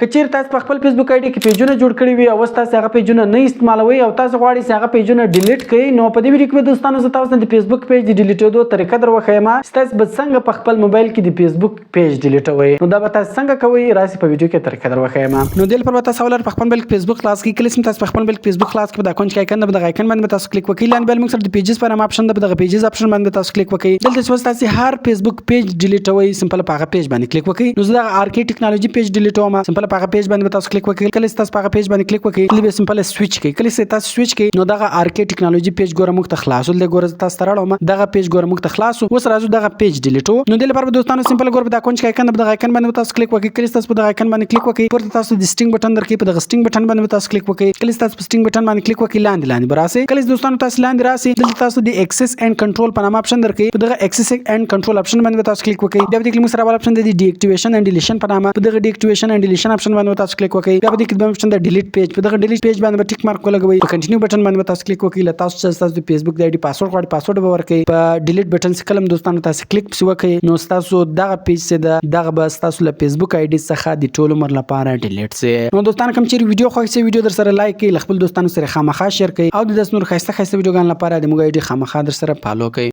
کچیر تاسو په خپل فیسبوک آی ډي کې پیجونه جوړ کړی وي او تاسو هغه پیجونه نه استعمالوي او تاسو غواړئ چې هغه پیجونه ډیلیټ کړئ، نو په دې ویډیو کې دوستانو زه تاسو ته د فیسبوک پیج د ډیلیټېدو طریقه در وښیم چې تاسو به څنګه په خپل موبایل کې د فیسبوک پیج ډیلیټوئ. نو دا به تاسو څنګه کوئ راسي په ویډیو کې طریقه در وښیم. نو دل پر تاسو ولر په خپل موبایل کې فیسبوک خلاص کړئ، کله چې تاسو په خپل موبایل کې فیسبوک خلاص کړئ د اکاونټ کې آیکن د آیکن باندې تاسو کلیک وکړئ، لاندې بل موږ سره د پیجز پر اپشن د پیجز اپشن باندې تاسو کلیک وکړئ. دلته چې تاسو هر فیسبوک پیج ډیلیټوئ سمپل په هغه پیج باندې کلیک وکړئ. نو زه د آرکی ټیکنالوژي پیج ډیلیټوم سمپل په هغه پیج باندې تاسو کلیک وکړئ. کله تاسو په پیج باندې کلیک وکړئ کله به سمپل سویچ کړئ، کله چې تاسو سویچ کړئ نو دغه آرکی ټیکنالوژي پیج ګوره موږ ته خلاصول دی، ګوره تاسو تراړم دغه پیج ګوره موږ ته خلاصو. اوس راځو دغه پیج ډیلیټو. نو د لپاره دوستانو سمپل ګوره په اکاونټ کې آیکن د آیکن باندې تاسو کلیک وکړئ، کله تاسو په آیکن باندې کلیک وکړئ پورته تاسو د سټینګ بٹن درکې په دغه سټینګ بٹن باندې تاسو کلیک وکړئ، کله تاسو په سټینګ بٹن باندې کلیک وکړئ لاندې براسي، کله دوستانو تاسو لاندې راسي دلته تاسو د ایکسس اینڈ کنټرول په نام اپشن درکې په دغه ایکسس اینڈ کنټرول اپشن باندې تاسو کلیک وکړئ. بیا د کلیک سره اپشن د ډی اکټیویشن اینڈ ډیلیشن په نام په دغه ډی اکټیویشن اینڈ ډیلیشن اپشن باندې تاسو کلیک وکړئ. بیا د کلیک اپشن د ډیلیټ پیج په دغه ډیلیټ پیج باندې ټیک مارک ولګوئ، په کنټینیو بٹن باندې تاسو کلیک وکړئ، له تاسو چې د فیسبوک د آی ډي پاسورډ غواړئ پاسورډ به ورکړئ، په ډیلیټ بٹن څخه کلم دوستانو تاسو کلیک وکړئ نو تاسو دغه پیج څخه دغه بس تاسو له فیسبوک آی ډي څخه د ټول عمر لپاره ډیلیټ سي. نو دوستانو کوم چې ویډیو خوښ شي ویډیو در سره لایک کړئ، خپل دوستانو سره خامخا شیر کړئ او د نور خاصه ویډیوګان لپاره د موږ آی ډي خامخا در سره فالو کړئ.